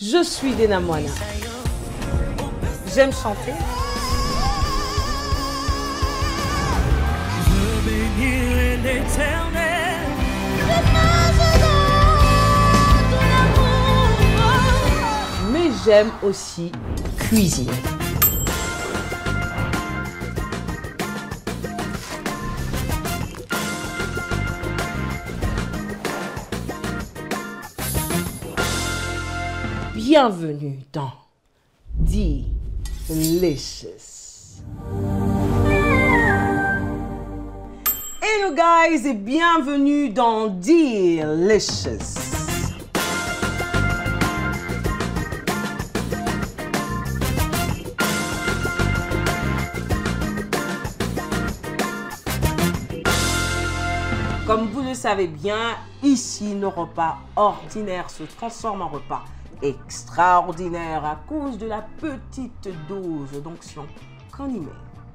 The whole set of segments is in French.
Je suis Dena Moana. J'aime chanter. Je veux bénir l'Éternel. Mais j'aime aussi cuisiner. Bienvenue dans Delicious. Hello guys et bienvenue dans Delicious. Comme vous le savez bien, ici nos repas ordinaires se transforment en repas extraordinaire à cause de la petite dose d'onction qu'on y met.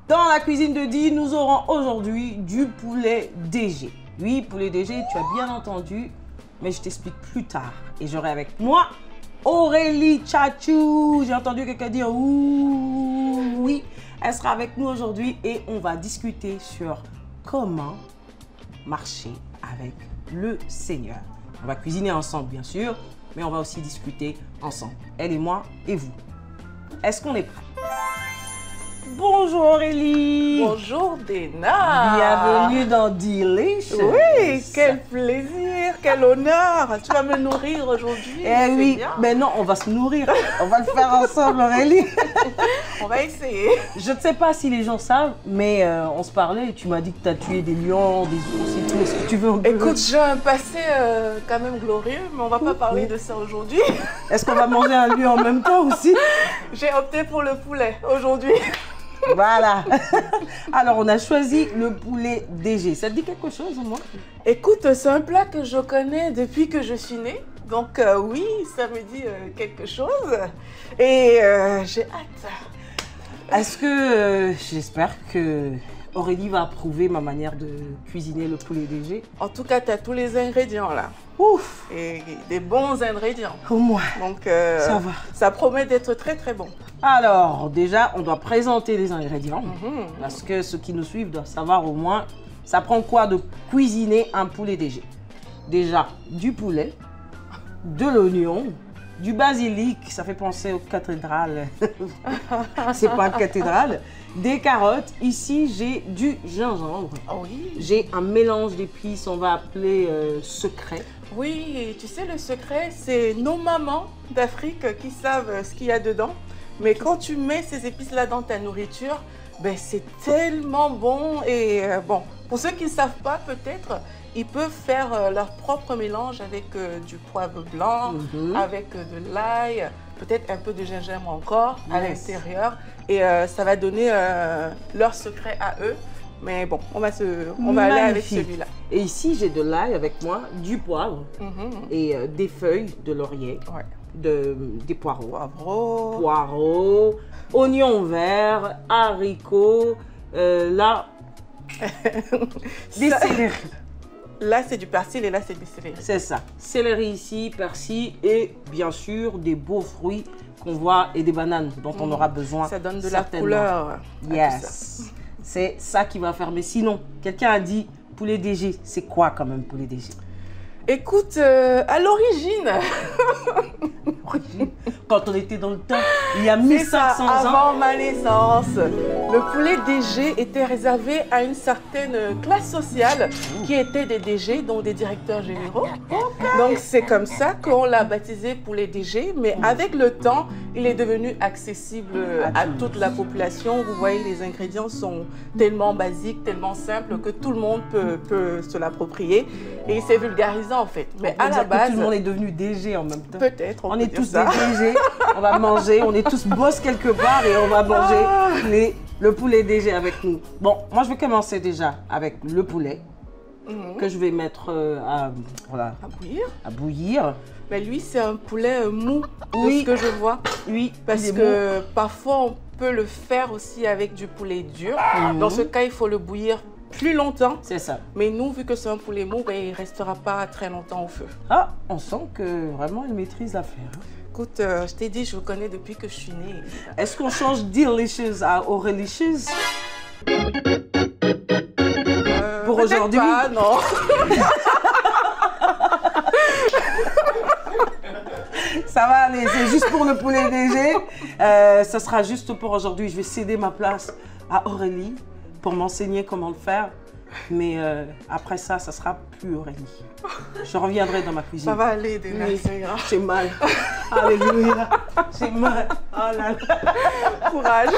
Dans la cuisine de Di, nous aurons aujourd'hui du poulet DG. Oui, poulet DG, tu as bien entendu, mais je t'explique plus tard. Et j'aurai avec moi Aurélie Tchatchou. J'ai entendu quelqu'un dire ouh, oui. Elle sera avec nous aujourd'hui et on va discuter sur comment marcher avec le Seigneur. On va cuisiner ensemble, bien sûr, mais on va aussi discuter ensemble. Elle et moi et vous. Est-ce qu'on est prêt? Bonjour Aurélie. Bonjour Dena. Bienvenue dans Delicious. Oui, quel plaisir, quel honneur. Tu vas me nourrir aujourd'hui. Eh oui, bien. mais non, on va se nourrir. On va le faire ensemble Aurélie. On va essayer. Je ne sais pas si les gens savent, mais on se parlait et tu m'as dit que tu as tué des lions, des ours et tout. Est-ce que tu veux... Écoute, j'ai un passé quand même glorieux, mais on va pas parler de ça aujourd'hui. Est-ce qu'on va manger un lion en même temps aussi? J'ai opté pour le poulet aujourd'hui. Voilà. Alors, on a choisi le poulet DG. Ça te dit quelque chose, moi? Écoute, c'est un plat que je connais depuis que je suis née. Donc oui, ça me dit quelque chose. Et j'ai hâte. Est-ce que j'espère que Aurélie va approuver ma manière de cuisiner le poulet DG? En tout cas, tu as tous les ingrédients là. Ouf! Et des bons ingrédients. Au moins. Donc ça va. Ça promet d'être très très bon. Alors, déjà, on doit présenter les ingrédients. Parce que ceux qui nous suivent doivent savoir au moins, ça prend quoi de cuisiner un poulet DG? Déjà, du poulet, de l'oignon, du basilic, ça fait penser aux cathédrales. C'est pas une cathédrale. Des carottes. Ici, j'ai du gingembre. Oh oui. J'ai un mélange d'épices, on va appeler secret. Oui, et tu sais, le secret, c'est nos mamans d'Afrique qui savent ce qu'il y a dedans. Mais quand tu mets ces épices-là dans ta nourriture, ben, c'est tellement bon. Et bon, pour ceux qui ne savent pas, peut-être, ils peuvent faire leur propre mélange avec du poivre blanc, avec de l'ail, peut-être un peu de gingembre encore à l'intérieur. Et ça va donner leur secret à eux. Mais bon, on va aller avec celui-là. Et ici, j'ai de l'ail avec moi, du poivre et des feuilles de laurier, des poireaux. Poireaux, oignons verts, haricots, là, des céleri. Là, c'est du persil et là, c'est du céleri. C'est ça. Céleri ici, persil et bien sûr des beaux fruits qu'on voit et des bananes dont on aura besoin. Ça donne de la couleur. Yes. C'est ça qui va faire. Mais sinon, quelqu'un a dit poulet DG. C'est quoi quand même poulet DG? Écoute, à l'origine, quand on était dans le temps, il y a 1500 ans. Avant ma naissance, le poulet DG était réservé à une certaine classe sociale qui était des DG, donc des directeurs généraux. Donc c'est comme ça qu'on l'a baptisé poulet DG, mais avec le temps, il est devenu accessible à toute la population. Vous voyez, les ingrédients sont tellement basiques, tellement simples que tout le monde peut se l'approprier et c'est vulgarisant en fait. Mais à la base, tout le monde est devenu DG en même temps. Peut-être. On est tous des DG, on va manger, on est tous boss quelque part et on va manger le poulet DG avec nous. Bon, moi je vais commencer déjà avec le poulet que je vais mettre à bouillir. À bouillir. Mais lui, c'est un poulet mou, oui, de ce que je vois. Oui, parce que parfois on peut le faire aussi avec du poulet dur. Dans ce cas, il faut le bouillir plus longtemps. C'est ça. Mais nous, vu que c'est un poulet mou, ben, il ne restera pas très longtemps au feu. Ah, on sent que vraiment elle maîtrise l'affaire. Écoute, je t'ai dit, je vous connais depuis que je suis née. Est-ce qu'on change Delicious à Aurelicious pour Peut-être aujourd'hui? pas, non. Ça va aller, c'est juste pour le poulet DG. Ça sera juste pour aujourd'hui. Je vais céder ma place à Aurélie pour m'enseigner comment le faire. Mais après ça sera plus Aurélie. Je reviendrai dans ma cuisine. Ça va aller, Dena. Oui, j'ai mal. Alléluia. J'ai mal. Oh là là. Courage.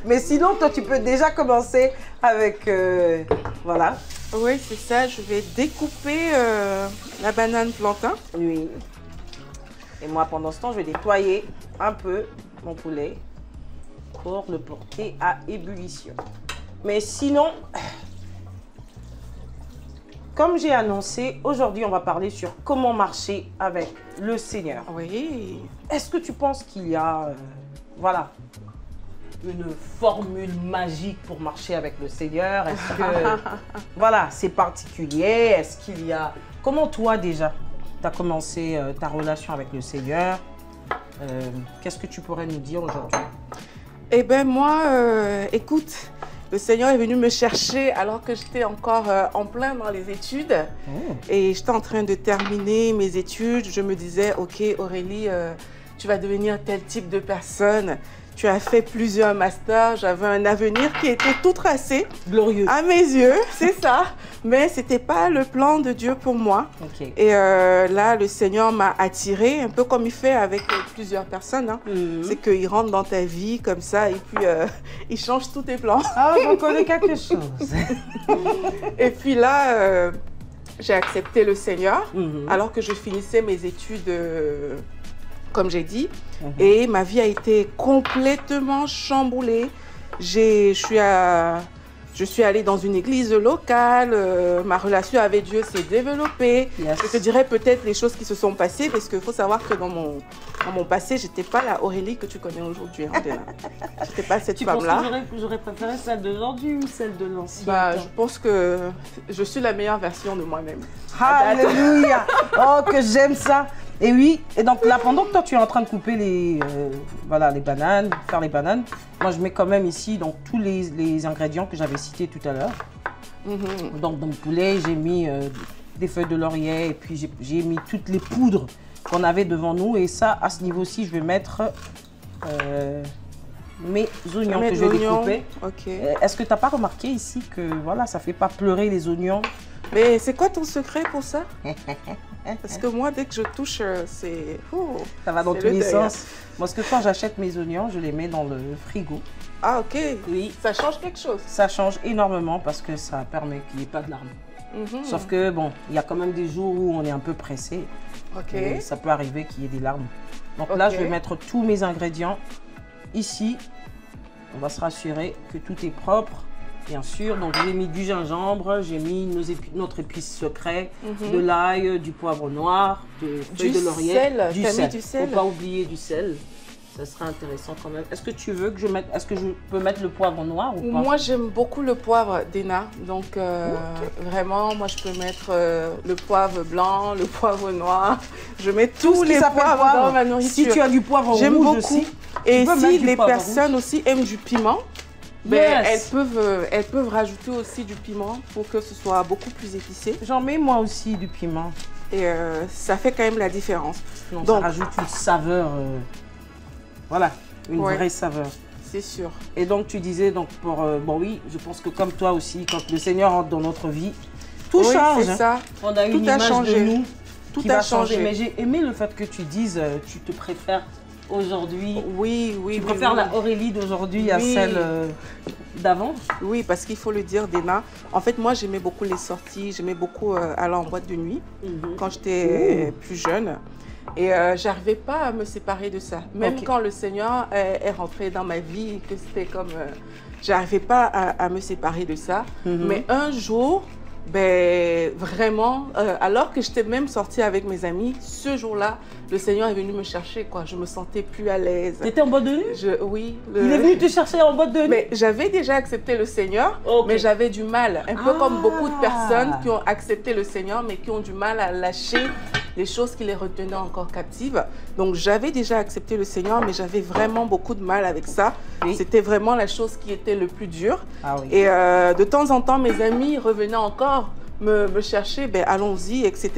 Mais sinon, toi, tu peux déjà commencer avec... voilà. Oui, c'est ça. Je vais découper la banane plantain. Oui. Et moi, pendant ce temps, je vais nettoyer un peu mon poulet pour le porter à ébullition. Mais sinon, comme j'ai annoncé, aujourd'hui, on va parler sur comment marcher avec le Seigneur. Oui. Est-ce que tu penses qu'il y a, voilà, une formule magique pour marcher avec le Seigneur? Est-ce que, voilà, c'est particulier? Est-ce qu'il y a... Comment toi, déjà, tu as commencé ta relation avec le Seigneur? Qu'est-ce que tu pourrais nous dire aujourd'hui? Eh bien, moi, écoute, le Seigneur est venu me chercher alors que j'étais encore en plein dans les études. Oh. Et j'étais en train de terminer mes études. Je me disais, OK, Aurélie, tu vas devenir tel type de personne. Tu as fait plusieurs masters. J'avais un avenir qui était tout tracé. Glorieux. À mes yeux, c'est ça. Mais ce n'était pas le plan de Dieu pour moi. Ok. Et là, le Seigneur m'a attirée, un peu comme il fait avec plusieurs personnes. Hein. C'est qu'il rentre dans ta vie comme ça et puis il change tous tes plans. Ah, j'en connais quelque chose. Et puis là, j'ai accepté le Seigneur Mhm. alors que je finissais mes études, comme j'ai dit. Et ma vie a été complètement chamboulée. Je suis allée dans une église locale, ma relation avec Dieu s'est développée. Yes. Je te dirais peut-être les choses qui se sont passées parce qu'il faut savoir que dans mon passé, je n'étais pas la Aurélie que tu connais aujourd'hui. Hein, je n'étais pas cette Tu penses femme-là. que j'aurais préféré celle d'aujourd'hui ou celle de l'ancien Bah, temps? je pense que je suis la meilleure version de moi-même. Alléluia. Oh, que j'aime ça. Et oui, et donc là, pendant que toi, tu es en train de couper les bananes, faire les bananes, moi, je mets quand même ici donc, tous les ingrédients que j'avais cités tout à l'heure. Donc, dans le poulet, j'ai mis des feuilles de laurier et puis j'ai mis toutes les poudres qu'on avait devant nous. Et ça, à ce niveau-ci, je vais mettre mes oignons que je vais découper. Ok. Est-ce que tu n'as pas remarqué ici que voilà, ça ne fait pas pleurer les oignons? Mais c'est quoi ton secret pour ça? Parce que moi, dès que je touche, c'est... Oh, Ça va dans c'est tous le les deuil. sens. Parce que quand j'achète mes oignons, je les mets dans le frigo. Ah, ok. Oui. Ça change quelque chose. Ça change énormément parce que ça permet qu'il n'y ait pas de larmes. Sauf que, bon, il y a quand même des jours où on est un peu pressé. Ok. Et ça peut arriver qu'il y ait des larmes. Donc là, Ok. je vais mettre tous mes ingrédients ici. On va se rassurer que tout est propre. Bien sûr, donc j'ai mis du gingembre, j'ai mis notre épice secret, de l'ail, du poivre noir, de feuilles de laurier, sel. du T'as sel. mis du sel? Faut pas oublier du sel. Ça serait intéressant quand même. Est-ce que tu veux que je mette, est-ce que je peux mettre le poivre noir ou pas? Moi, j'aime beaucoup le poivre d'Ena. Donc, vraiment, moi, je peux mettre le poivre blanc, le poivre noir. Je mets Tout tous ce qui les s'appelle poivres dans ma Si nourriture. tu as du poivre rouge J'aime beaucoup. aussi, Et tu peux mettre si du les poivre personnes aussi aiment du piment, ben, Yes. elles peuvent rajouter aussi du piment pour que ce soit beaucoup plus épicé. J'en mets moi aussi du piment. Et ça fait quand même la différence. Donc, Donc- ça rajoute une saveur, voilà, une Ouais. vraie saveur. C'est sûr. Et donc tu disais, donc pour, bon oui, je pense que comme toi aussi, quand le Seigneur entre dans notre vie, tout Oui, change. c'est hein. ça. On a Tout une a image changé. de nous Tout qui a va changer. changé. Mais j'ai aimé le fait que tu dises, tu te préfères aujourd'hui. Oui, oui. Tu oui, préfères oui. la Aurélie d'aujourd'hui à Oui. celle d'avant? Oui, parce qu'il faut le dire, Dena. En fait, moi, j'aimais beaucoup les sorties. J'aimais beaucoup aller en boîte de nuit quand j'étais plus jeune. Et j'arrivais pas à me séparer de ça. Même Ok. quand le Seigneur est rentré dans ma vie, que c'était comme... j'arrivais pas à me séparer de ça. Mais un jour, ben, vraiment, alors que j'étais même sortie avec mes amis, ce jour-là, le Seigneur est venu me chercher, quoi. Je me sentais plus à l'aise. Tu étais en boîte de nuit? Oui. Il est venu te chercher en boîte de nuit? Mais j'avais déjà accepté le Seigneur, Ok. mais j'avais du mal. Un peu comme beaucoup de Ah. personnes qui ont accepté le Seigneur, mais qui ont du mal à lâcher les choses qui les retenaient encore captives. Donc j'avais déjà accepté le Seigneur, mais j'avais vraiment beaucoup de mal avec ça. Oui. C'était vraiment la chose qui était le plus dur. Ah oui. Et de temps en temps, mes amis revenaient encore me chercher, ben, allons-y, etc.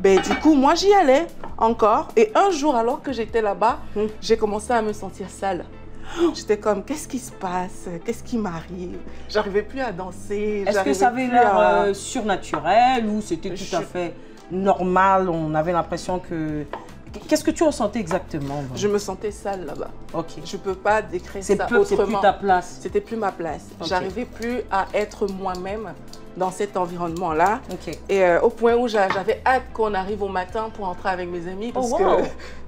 Ben, du coup, moi, j'y allais encore. Et un jour, alors que j'étais là-bas, j'ai commencé à me sentir sale. J'étais comme, qu'est-ce qui se passe? Qu'est-ce qui m'arrive? J'arrivais plus à danser. Est-ce que ça avait l'air surnaturel ou c'était tout à fait normal? On avait l'impression que... Qu'est-ce que tu ressentais exactement? Je me sentais sale là-bas. Ok. Je ne peux pas décrire ça autrement. C'est plus ta place. C'était plus ma place. Okay. J'arrivais plus à être moi-même dans cet environnement-là. Okay. Et au point où j'avais hâte qu'on arrive au matin pour entrer avec mes amis parce que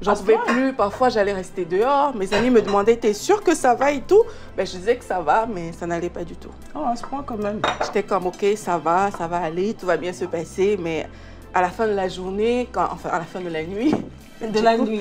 j'en pouvais plus. Parfois, j'allais rester dehors. Mes amis me demandaient, t'es sûre que ça va et tout? Ben, je disais que ça va, mais ça n'allait pas du tout. Oh, à ce point quand même. J'étais comme, ok, ça va aller, tout va bien se passer. Mais à la fin de la journée, enfin à la fin de la nuit... nuit.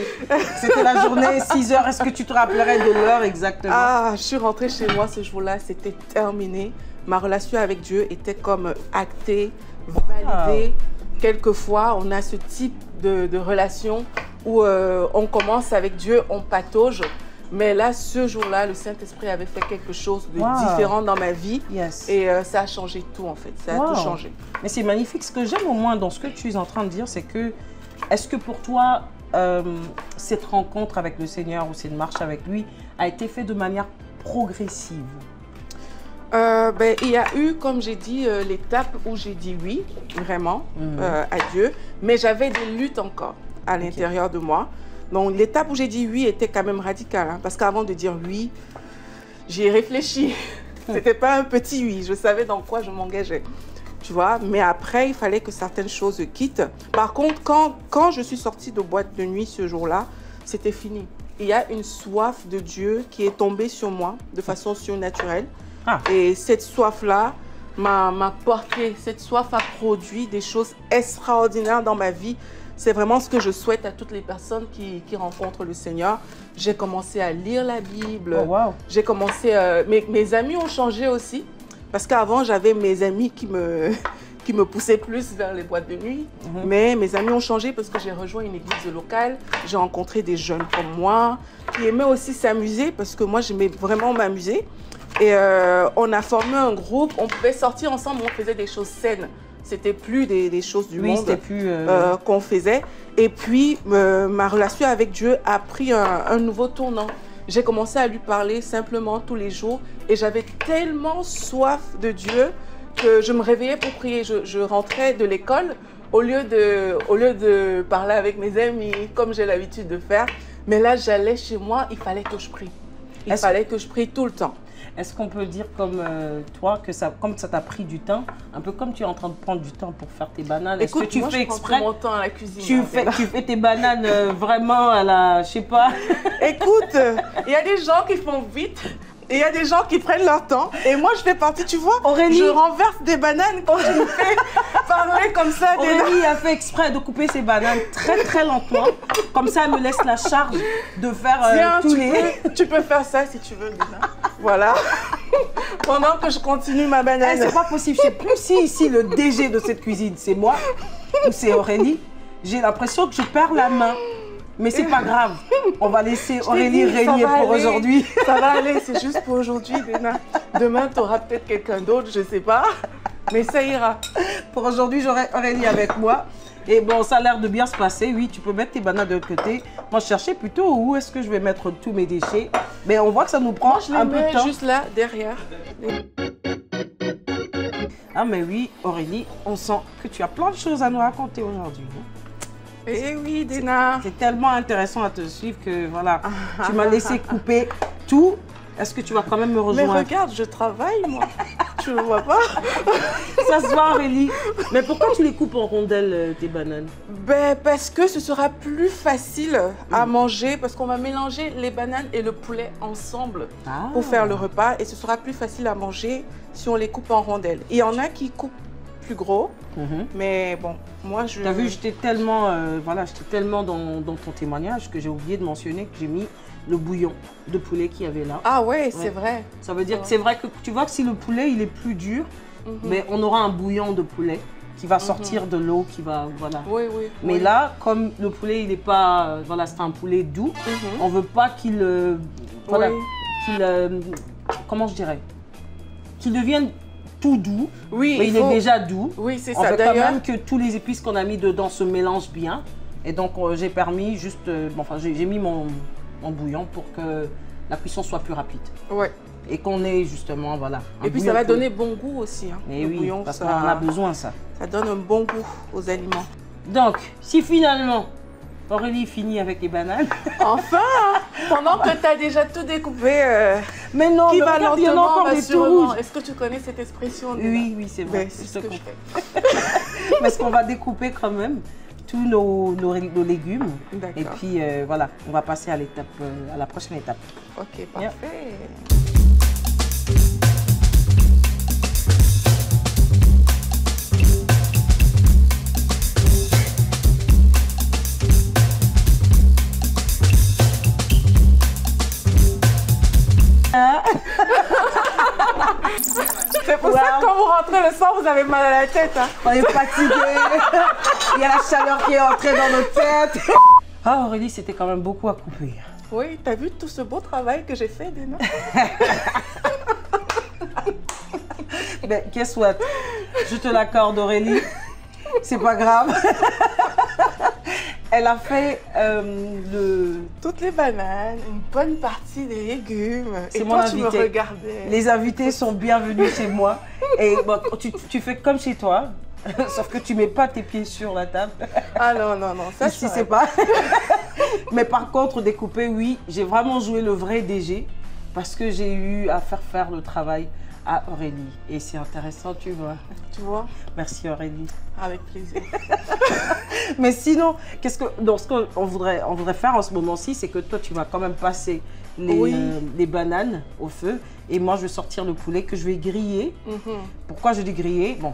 C'était la journée, 6 heures. Est-ce que tu te rappellerais de l'heure exactement? Ah, je suis rentrée chez moi ce jour-là, c'était terminé. Ma relation avec Dieu était comme actée, validée. Quelquefois, on a ce type de relation où on commence avec Dieu, on patauge. Mais là, ce jour-là, le Saint-Esprit avait fait quelque chose de différent dans ma vie. Yes. Et ça a changé tout, en fait. Ça a tout changé. Mais c'est magnifique. Ce que j'aime au moins dans ce que tu es en train de dire, c'est que, est-ce que pour toi, cette rencontre avec le Seigneur ou cette marche avec lui a été faite de manière progressive? Ben, il y a eu, comme j'ai dit, l'étape où j'ai dit oui, vraiment, à Dieu. Mais j'avais des luttes encore à l'intérieur de moi. Donc, l'étape où j'ai dit oui était quand même radicale. Hein, parce qu'avant de dire oui, j'y ai réfléchi. C'était pas un petit oui. Je savais dans quoi je m'engageais. Tu vois, mais après, il fallait que certaines choses quittent. Par contre, quand je suis sortie de boîte de nuit ce jour-là, c'était fini. Il y a une soif de Dieu qui est tombée sur moi de façon surnaturelle. Et cette soif-là m'a porté. Cette soif a produit des choses extraordinaires dans ma vie. C'est vraiment ce que je souhaite à toutes les personnes qui rencontrent le Seigneur. J'ai commencé à lire la Bible. Oh, wow. J'ai commencé... mes amis ont changé aussi. Parce qu'avant, j'avais mes amis qui me poussaient plus vers les boîtes de nuit. Mais mes amis ont changé parce que j'ai rejoint une église locale. J'ai rencontré des jeunes comme moi qui aimaient aussi s'amuser parce que moi, j'aimais vraiment m'amuser. Et on a formé un groupe. On pouvait sortir ensemble, on faisait des choses saines. C'était plus des choses du monde qu'on faisait. Et puis, ma relation avec Dieu a pris un nouveau tournant. J'ai commencé à lui parler simplement tous les jours et j'avais tellement soif de Dieu que je me réveillais pour prier. Je rentrais de l'école au lieu de parler avec mes amis comme j'ai l'habitude de faire. Mais là, j'allais chez moi, il fallait que je prie. Il fallait que je prie tout le temps. Est-ce qu'on peut dire comme toi, que comme ça t'a pris du temps, un peu comme tu es en train de prendre du temps pour faire tes bananes? Est-ce que tu fais exprès? Je prends mon temps à la cuisine. Tu fais tes bananes vraiment à la, je sais pas. Écoute, il y a des gens qui font vite. Et il y a des gens qui prennent leur temps. Et moi, je fais partie, tu vois, Aurélie, je renverse des bananes quand je me fais parler comme ça. Aurélie a fait exprès de couper ses bananes très très lentement. Comme ça, elle me laisse la charge de faire tous les... Tu peux faire ça si tu veux, Dina. Voilà. Pendant que je continue ma banane. C'est pas possible. Je sais plus si ici le DG de cette cuisine, c'est moi ou c'est Aurélie. J'ai l'impression que je perds la main. Mais c'est pas grave, on va laisser Aurélie régner pour aujourd'hui. Ça va aller, c'est juste pour aujourd'hui, Dina. Demain, tu auras peut-être quelqu'un d'autre, je sais pas. Mais ça ira. Pour aujourd'hui, j'aurai Aurélie avec moi. Et bon, ça a l'air de bien se passer. Oui, tu peux mettre tes bananes de l'autre côté. Moi, je cherchais plutôt où est-ce que je vais mettre tous mes déchets. Mais on voit que ça nous prend un peu de temps. Juste là, derrière. Ah mais oui, Aurélie, on sent que tu as plein de choses à nous raconter aujourd'hui. Eh oui, Dina. C'est tellement intéressant à te suivre que voilà, tu m'as laissé couper tout. Est-ce que tu vas quand même me rejoindre? Mais regarde, je travaille, moi. Tu ne vois pas? Ça se voit, Aurélie. Mais pourquoi tu les coupes en rondelles, tes bananes? Ben, parce que ce sera plus facile à manger, parce qu'on va mélanger les bananes et le poulet ensemble pour faire le repas. Et ce sera plus facile à manger si on les coupe en rondelles. Il y en a qui coupent plus gros, mais bon, moi je... T'as vu, j'étais tellement, j'étais tellement dans ton témoignage que j'ai oublié de mentionner que j'ai mis le bouillon de poulet qu'il y avait là. Ah ouais, c'est vrai. Ça veut dire que c'est vrai que tu vois que si le poulet il est plus dur, mais on aura un bouillon de poulet qui va sortir de l'eau, qui va, voilà. Oui, oui. Mais oui. là, comme le poulet, il n'est pas, voilà, c'est un poulet doux, Mhm. on veut pas qu'il, voilà, Oui. qu'il, comment je dirais, qu'il devienne tout doux, Oui, mais il est déjà doux. Oui, c'est On ça. veut quand D'ailleurs, même que tous les épices qu'on a mis dedans se mélangent bien. Et donc, j'ai permis juste, bon, enfin, j'ai mis mon bouillon pour que la cuisson soit plus rapide. ouais. Et qu'on ait justement, voilà. un Et puis bouillon ça va de poulet. donner bon goût aussi. Hein. Mais Le oui, bouillon, parce ça, qu'on en a besoin, ça. ça donne un bon goût aux aliments. Donc, si finalement, Aurélie finit avec les bananes. Enfin, pendant que tu as déjà tout découpé, Mais non, qui mais va regarde, il y en a lentement encore va des tout sûrement. rouges. Est-ce que tu connais cette expression Dina? Oui, oui, c'est vrai. Ben, c'est je ce te que je comprends. fais. Parce qu'on va découper quand même tous nos légumes. D'accord. Et puis, voilà, on va passer à l'étape, à la prochaine étape. Ok, parfait. C'est pour ça que quand vous rentrez le soir, vous avez mal à la tête. Hein. On est fatigué. Il y a la chaleur qui est entrée dans nos têtes. Ah, Aurélie, c'était quand même beaucoup à couper. Oui, t'as vu tout ce beau travail que j'ai fait, Dina? Mais guess what? Je te l'accorde, Aurélie. C'est pas grave. Elle a fait Toutes les bananes, une bonne partie des légumes. C'est Et mon toi, tu me invité. regardais. Les invités sont bienvenus chez moi. Et bon, tu fais comme chez toi, sauf que tu mets pas tes pieds sur la table. Ah non, non, non, ça Ici, je c'est pas. Mais par contre, découper, oui, j'ai vraiment joué le vrai DG parce que j'ai eu à faire le travail à Aurélie. Et c'est intéressant, tu vois. Tu vois, Merci Aurélie. avec plaisir. Mais sinon, ce qu'on voudrait faire en ce moment-ci, c'est que toi, tu vas quand même passer Oui. les bananes au feu. Et moi, je vais sortir le poulet que je vais griller. Mhm. Pourquoi je dis griller? Bon,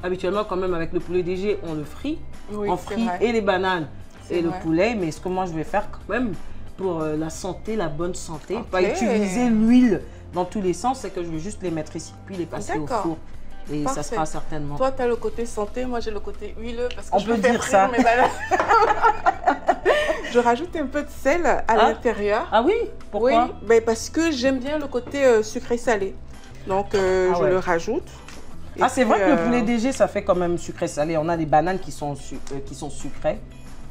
habituellement, quand même, avec le poulet DG, on le frit. Oui, On c'est frit vrai. et les bananes C'est et le vrai. poulet. Mais ce que moi, je vais faire quand même pour la santé, la bonne santé, Ok. pas utiliser l'huile dans tous les sens, c'est que je vais juste les mettre ici, puis les passer au D'accord. four. Et Parfait. ça sera certainement... Toi, tu as le côté santé, moi j'ai le côté huileux parce que On je peut préfère dire frire ça. mes bananes. Je rajoute un peu de sel à Ah. l'intérieur. Ah oui? Pourquoi? Oui, ben parce que j'aime bien le côté sucré-salé. Donc Ah je ouais. le rajoute. Et Ah, c'est puis, vrai que le poulet DG, ça fait quand même sucré-salé. On a des bananes qui sont sucrées.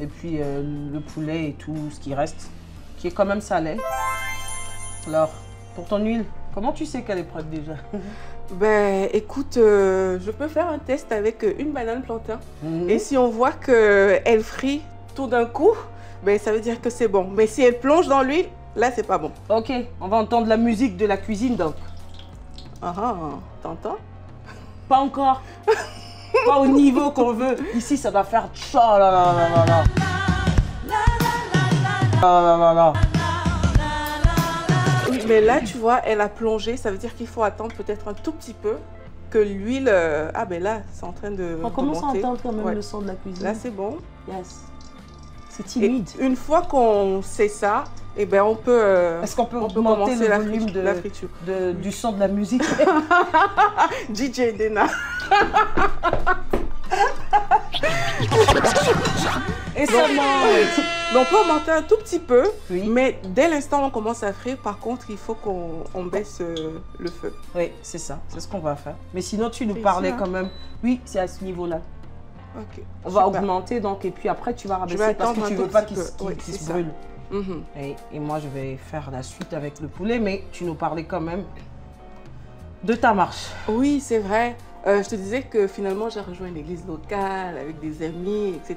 Et puis le poulet et tout ce qui reste, qui est quand même salé. Alors, pour ton huile, comment tu sais qu'elle est prête déjà? Ben écoute, je peux faire un test avec une banane plantain. Mhm. Et si on voit qu'elle frit tout d'un coup, ben ça veut dire que c'est bon. Mais si elle plonge dans l'huile, là c'est pas bon. Ok, on va entendre la musique de la cuisine donc. Ah ah, t'entends? Pas encore. Pas au niveau qu'on veut. Ici, ça va faire tcha là là là là là. Là là là là. Oui, mais là, tu vois, elle a plongé. Ça veut dire qu'il faut attendre peut-être un tout petit peu que l'huile... Ah ben là, c'est en train de On commence à remonter. entendre quand même Ouais. le son de la cuisine. Là, c'est bon. Yes. C'est Et timide. une fois qu'on sait ça, eh ben on peut... Est-ce qu'on peut on peut augmenter commencer le la volume la friture. du son de la musique? DJ Dena. Et ça mange. Donc on peut augmenter un tout petit peu, Oui. mais dès l'instant où on commence à frire, par contre, il faut qu'on baisse le feu. Oui, c'est ça. C'est ce qu'on va faire. Mais sinon, tu nous C'est parlais ça. quand même. Oui, c'est à ce niveau-là. Ok. On va super. augmenter donc et puis après tu vas vais rabaisser parce attendre que tu un veux tout pas petit qu'il peu. Oui, qu'il c'est se ça. brûle. Mhm. Et moi je vais faire la suite avec le poulet, mais tu nous parlais quand même de ta marche. Oui, c'est vrai. Je te disais que finalement, j'ai rejoint une église locale avec des amis, etc.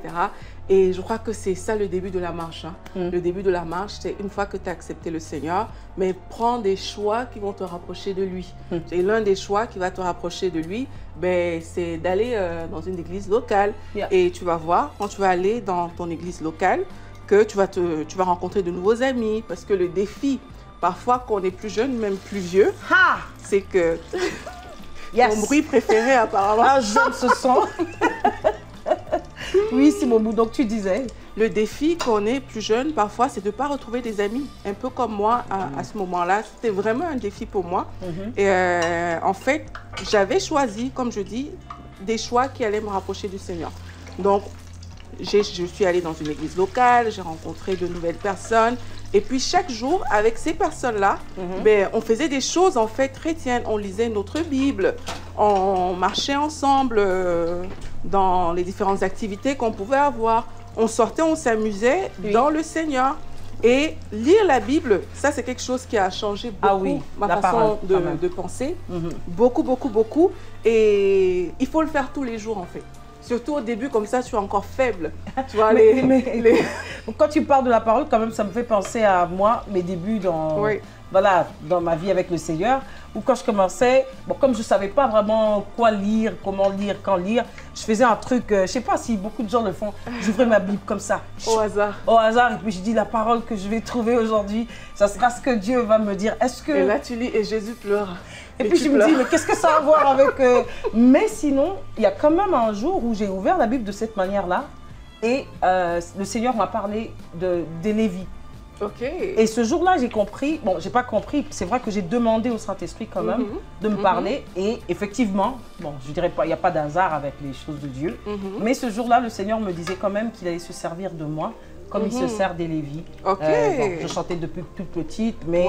Et je crois que c'est ça le début de la marche. Hein. Mm. Le début de la marche, c'est une fois que tu as accepté le Seigneur, mais prends des choix qui vont te rapprocher de lui. Mm. Et l'un des choix qui va te rapprocher de lui, ben, c'est d'aller dans une église locale. Yeah. Et tu vas voir, quand tu vas aller dans ton église locale, que tu vas rencontrer de nouveaux amis. Parce que le défi, parfois, quand on est plus jeune, même plus vieux, Ha! c'est que Yes! ton bruit préféré apparemment. Ah, j'aime ce son. Oui, c'est mon bout. Donc tu disais. Le défi quand on est plus jeune, parfois, c'est de ne pas retrouver des amis. Un peu comme moi à ce moment-là. C'était vraiment un défi pour moi. Et en fait, j'avais choisi, comme je dis, des choix qui allaient me rapprocher du Seigneur. Donc, je suis allée dans une église locale, j'ai rencontré de nouvelles personnes. Et puis chaque jour, avec ces personnes-là, ben, on faisait des choses en fait chrétiennes. On lisait notre Bible, on marchait ensemble dans les différentes activités qu'on pouvait avoir. On sortait, on s'amusait dans le Seigneur. Et lire la Bible, ça c'est quelque chose qui a changé beaucoup ma façon de penser. Beaucoup, beaucoup, beaucoup. Et il faut le faire tous les jours en fait. Surtout au début, comme ça, tu es encore faible. Tu vois, Quand tu parles de la parole, quand même, ça me fait penser à moi, mes débuts dans, voilà, dans ma vie avec le Seigneur, où quand je commençais, bon, comme je ne savais pas vraiment quoi lire, comment lire, quand lire, je faisais un truc, je ne sais pas si beaucoup de gens le font, j'ouvrais ma Bible comme ça. Au hasard. Au hasard, et puis je dis la parole que je vais trouver aujourd'hui, ça sera ce que Dieu va me dire. Est-ce que... Et là, tu lis et Jésus pleure. Et puis je me dis, mais qu'est-ce que ça a à voir avec... Mais sinon, il y a quand même un jour où j'ai ouvert la Bible de cette manière-là et le Seigneur m'a parlé des Lévites. Ok. Et ce jour-là, j'ai compris, bon, j'ai pas compris, c'est vrai que j'ai demandé au Saint-Esprit quand même de me parler et effectivement, bon, je dirais pas, il n'y a pas d'hasard avec les choses de Dieu, mais ce jour-là, le Seigneur me disait quand même qu'il allait se servir de moi comme il se sert des Lévis. Ok. Bon, je chantais depuis toute petite, mais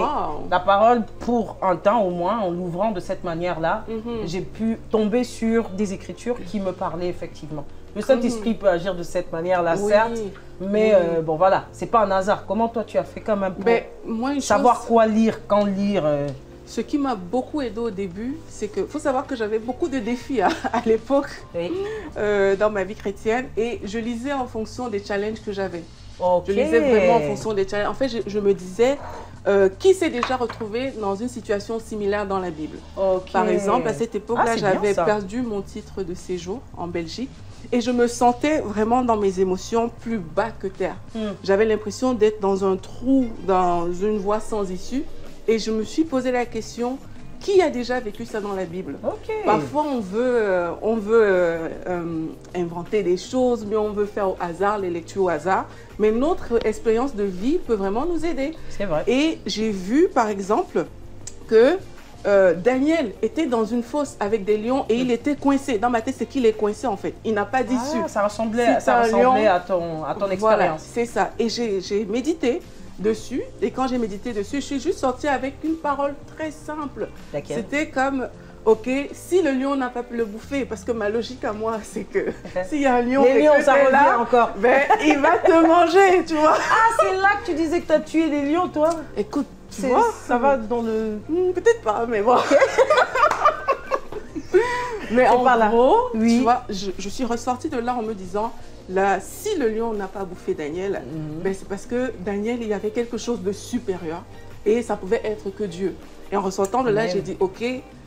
la parole, pour un temps au moins, en l'ouvrant de cette manière-là, j'ai pu tomber sur des écritures qui me parlaient effectivement. Le Saint-Esprit peut agir de cette manière-là, certes, mais bon voilà, c'est pas un hasard. Comment toi tu as fait quand même pour moi, savoir quoi lire, quand lire Ce qui m'a beaucoup aidé au début, c'est que faut savoir que j'avais beaucoup de défis à l'époque dans ma vie chrétienne et je lisais en fonction des challenges que j'avais. Je lisais vraiment en fonction des challenges. En fait, je me disais, qui s'est déjà retrouvé dans une situation similaire dans la Bible? Par exemple, à cette époque-là, j'avais perdu mon titre de séjour en Belgique et je me sentais vraiment dans mes émotions plus bas que terre. J'avais l'impression d'être dans un trou, dans une voie sans issue et je me suis posé la question, qui a déjà vécu ça dans la Bible? Parfois, on veut inventer des choses, mais on veut faire au hasard, les lectures au hasard. Mais notre expérience de vie peut vraiment nous aider. C'est vrai. Et j'ai vu, par exemple, que Daniel était dans une fosse avec des lions et il était coincé. Dans ma tête, c'est qu'il est coincé en fait. Il n'a pas d'issue. Ça ressemblait à ton expérience. Voilà, c'est ça. Et j'ai médité dessus et quand j'ai médité dessus, je suis juste sortie avec une parole très simple. C'était comme, ok, si le lion n'a pas pu le bouffer, parce que ma logique à moi, c'est que s'il y a un lion les lions, ça revient là, encore. Ben, il va te manger, tu vois. Ah, c'est là que tu disais que tu as tué des lions, toi? Écoute, tu vois, ça va dans le... Peut-être pas, mais bon. Mais en gros, tu vois, je suis ressortie de là en me disant, là, si le lion n'a pas bouffé Daniel, ben c'est parce que Daniel, il y avait quelque chose de supérieur et ça pouvait être que Dieu. Et en ressortant de là, j'ai dit, ok,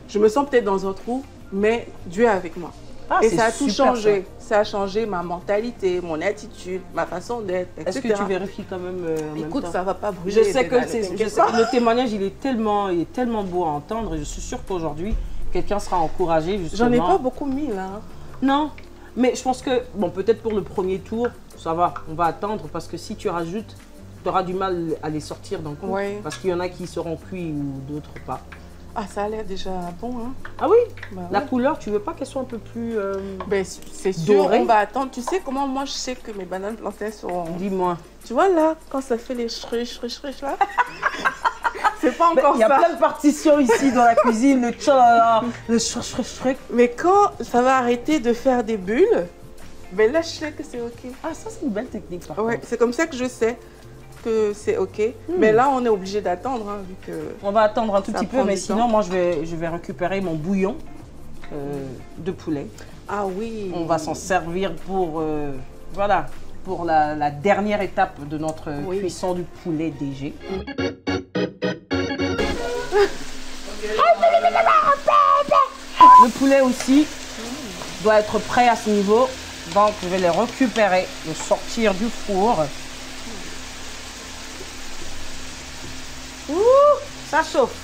je me sens peut-être dans un trou, mais Dieu est avec moi. Et ça a tout changé. Ça a changé ma mentalité, mon attitude, ma façon d'être, etc. Est-ce que tu vérifies quand même Écoute, ça va pas brûler. Je sais que le témoignage, il est tellement beau à entendre et je suis sûre qu'aujourd'hui, quelqu'un sera encouragé justement. J'en ai pas beaucoup mis là. Non, mais je pense que, bon, peut-être pour le premier tour, ça va, on va attendre parce que si tu rajoutes, tu auras du mal à les sortir d'un coup. Parce qu'il y en a qui seront cuits ou d'autres pas. Ah, ça a l'air déjà bon, hein? Ah oui? La couleur, tu veux pas qu'elle soit un peu plus ben, c'est sûr, on va attendre. Tu sais comment moi je sais que mes bananes plantains seront... Dis-moi. Tu vois là, quand ça fait les chriches là? C'est pas encore ça. Il y a plein de partitions ici dans la cuisine, le tchalala, le chrich. Mais quand ça va arrêter de faire des bulles, ben là je sais que c'est ok. Ah, ça c'est une belle technique par contre. C'est comme ça que je sais que c'est ok. Mais là on est obligé d'attendre, hein, vu que... On va attendre un tout petit peu, mais sinon moi je vais récupérer mon bouillon de poulet. Ah oui. On va s'en servir pour, voilà, pour la dernière étape de notre cuisson du poulet DG. Le poulet aussi doit être prêt à ce niveau, donc je vais les récupérer, le sortir du four. Ouh, ça chauffe.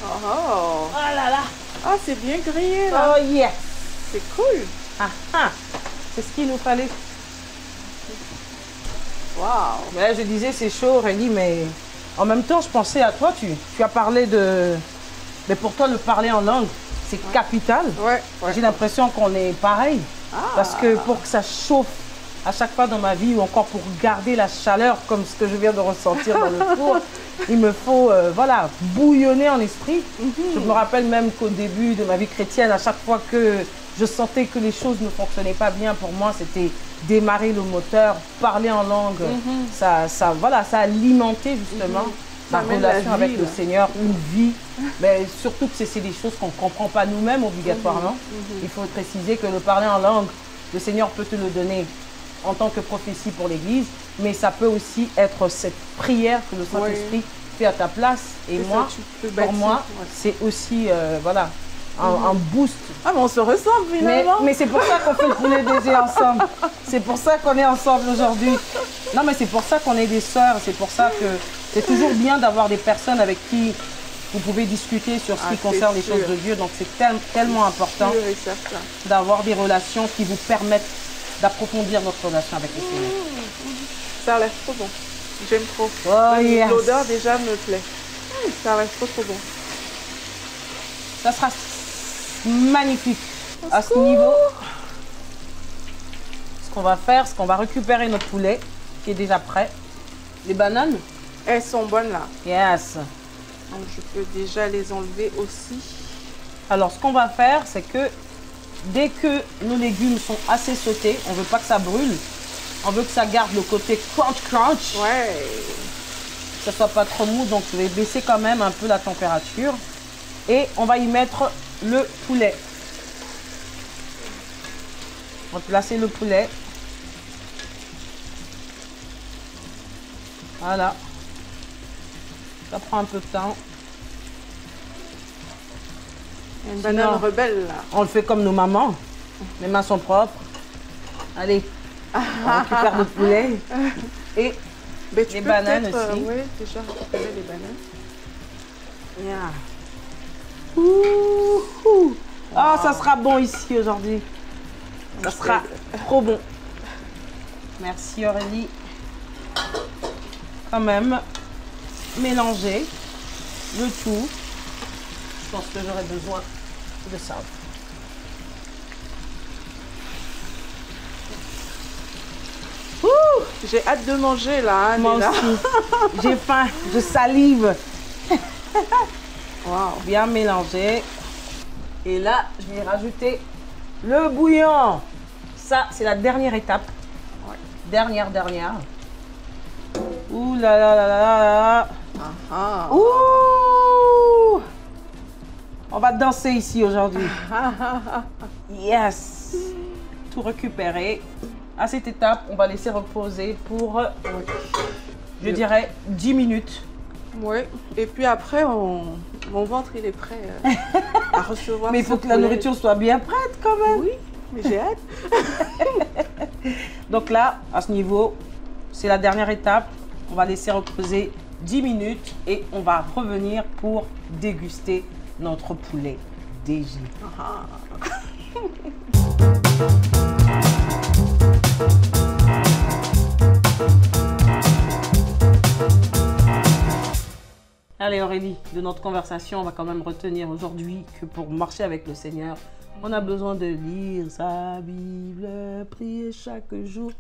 Oh là là. Ah, c'est bien grillé là. Oh yeah. C'est cool. C'est ce qu'il nous fallait. Waouh. Mais je disais c'est chaud, Aurélie, mais en même temps je pensais à toi, tu as parlé de... Mais pour toi le parler en langue, c'est capital. Ouais, J'ai l'impression qu'on est pareil. Parce que pour que ça chauffe à chaque fois dans ma vie ou encore pour garder la chaleur comme ce que je viens de ressentir dans le four, il me faut voilà, bouillonner en esprit. Je me rappelle même qu'au début de ma vie chrétienne, à chaque fois que je sentais que les choses ne fonctionnaient pas bien pour moi, c'était démarrer le moteur, parler en langue. Voilà, ça alimentait justement ma relation avec le Seigneur, une vie. Mais surtout que c'est des choses qu'on ne comprend pas nous-mêmes obligatoirement. Il faut préciser que le parler en langue, le Seigneur peut te le donner en tant que prophétie pour l'Église, mais ça peut aussi être cette prière que le Saint-Esprit fait à ta place. Et moi, pour moi, c'est aussi voilà, un boost. Ah, mais on se ressemble finalement. Mais c'est pour ça qu'on fait le poulet DG ensemble. C'est pour ça qu'on est ensemble aujourd'hui. Non, mais c'est pour ça qu'on est des sœurs. C'est pour ça que c'est toujours bien d'avoir des personnes avec qui vous pouvez discuter sur ce qui concerne les choses de Dieu. Donc c'est tellement important d'avoir des relations qui vous permettent d'approfondir votre relation avec le Seigneur. Ça a l'air trop bon. J'aime trop. L'odeur déjà me plaît. Ça a l'air trop bon. Ça sera magnifique. À ce niveau, ce qu'on va faire, c'est qu'on va récupérer notre poulet qui est déjà prêt. Les bananes, elles sont bonnes là. Yes. Donc je peux déjà les enlever aussi. Alors ce qu'on va faire, c'est que dès que nos légumes sont assez sautés, on ne veut pas que ça brûle. On veut que ça garde le côté crunch. Ouais. Que ça soit pas trop mou, donc je vais baisser quand même un peu la température. Et on va y mettre le poulet. On va placer le poulet. Voilà. Ça prend un peu de temps. Il y a une banane rebelle là. On le fait comme nos mamans. Les mains sont propres. Allez, on récupère le poulet. Et les bananes aussi. Oui, déjà récupérer les bananes. Yeah. Ah, ça sera bon ici aujourd'hui. Ça sera trop bon. Merci Aurélie. Quand même, mélanger le tout. Je pense que j'aurai besoin de ça. J'ai hâte de manger là. Hein, moi aussi. J'ai faim, je salive. Wow. Bien mélangé. Et là, je vais rajouter le bouillon. Ça, c'est la dernière étape. Ouais. Dernière. Ouh là là là là là. Ouh. On va danser ici aujourd'hui. Yes. Tout récupérer. À cette étape, on va laisser reposer pour, je dirais, 10 minutes. Oui, et puis après, mon ventre, il est prêt à recevoir. Mais il faut que la nourriture soit bien prête quand même. Oui, mais j'ai hâte. Donc là, à ce niveau, c'est la dernière étape. On va laisser reposer 10 minutes et on va revenir pour déguster notre poulet DG. Allez Aurélie, de notre conversation, on va quand même retenir aujourd'hui que pour marcher avec le Seigneur, on a besoin de lire sa Bible, prier chaque jour,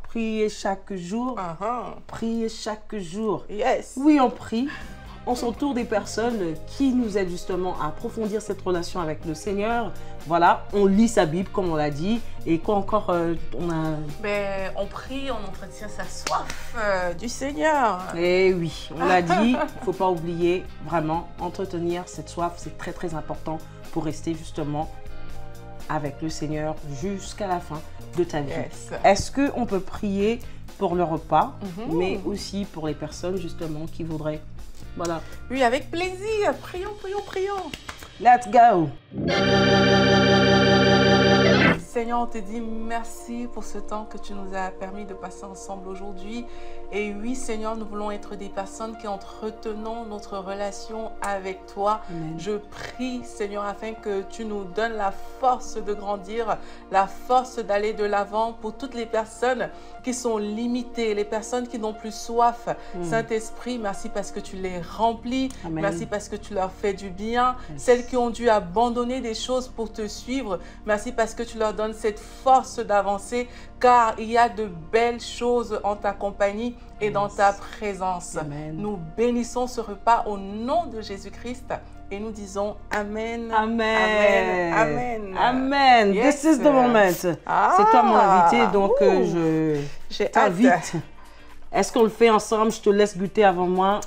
prier chaque jour, prier chaque jour. Yes. Oui, on prie. On s'entoure des personnes qui nous aident justement à approfondir cette relation avec le Seigneur. Voilà, on lit sa Bible comme on l'a dit. Et quoi encore on prie, on entretient sa soif du Seigneur. Eh oui, on l'a dit, il ne faut pas oublier vraiment entretenir cette soif. C'est très très important pour rester justement avec le Seigneur jusqu'à la fin de ta vie. Yes. Est-ce qu'on peut prier pour le repas, mais aussi pour les personnes justement qui voudraient... Voilà. Oui, avec plaisir. Prions. Let's go. Seigneur, on te dit merci pour ce temps que tu nous as permis de passer ensemble aujourd'hui. Et oui, Seigneur, nous voulons être des personnes qui entretenons notre relation avec toi. Amen. Je prie, Seigneur, afin que tu nous donnes la force de grandir, la force d'aller de l'avant pour toutes les personnes qui sont limitées, les personnes qui n'ont plus soif. Saint-Esprit, merci parce que tu les remplis. Amen. Merci parce que tu leur fais du bien. Celles qui ont dû abandonner des choses pour te suivre, merci parce que tu leur donnes cette force d'avancer, car il y a de belles choses en ta compagnie et dans ta présence. Amen. Nous bénissons ce repas au nom de Jésus-Christ et nous disons Amen. Amen. Amen. Amen. Yes. This is the moment. Ah. C'est toi mon invité, donc J'ai je hâte. t'invite. Est-ce qu'on le fait ensemble? Je te laisse goûter avant moi.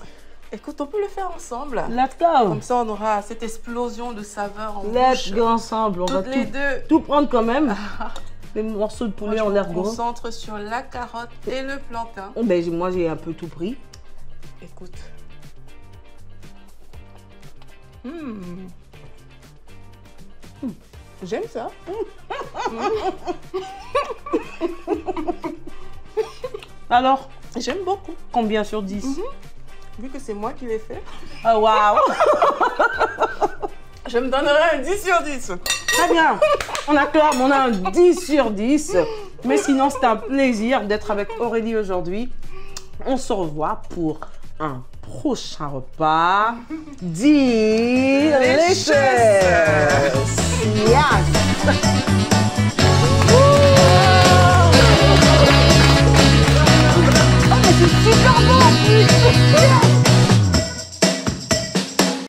Écoute, on peut le faire ensemble. Let's go. Comme ça, on aura cette explosion de saveurs en Let's bouche. go ensemble. On va Toutes les deux. tout prendre quand même. Les morceaux de poulet Moi, en je l'air me gros. concentre sur la carotte et le plantain. Oh, ben, moi, j'ai un peu tout pris. Écoute. J'aime ça. Alors, J'aime beaucoup. combien sur 10? Vu que c'est moi qui l'ai fait, Oh, waouh. je me donnerai un 10 sur 10. Très bien. On acclame, on a un 10 sur 10. Mais sinon, c'est un plaisir d'être avec Aurélie aujourd'hui. On se revoit pour un prochain repas. Delicious. Yes.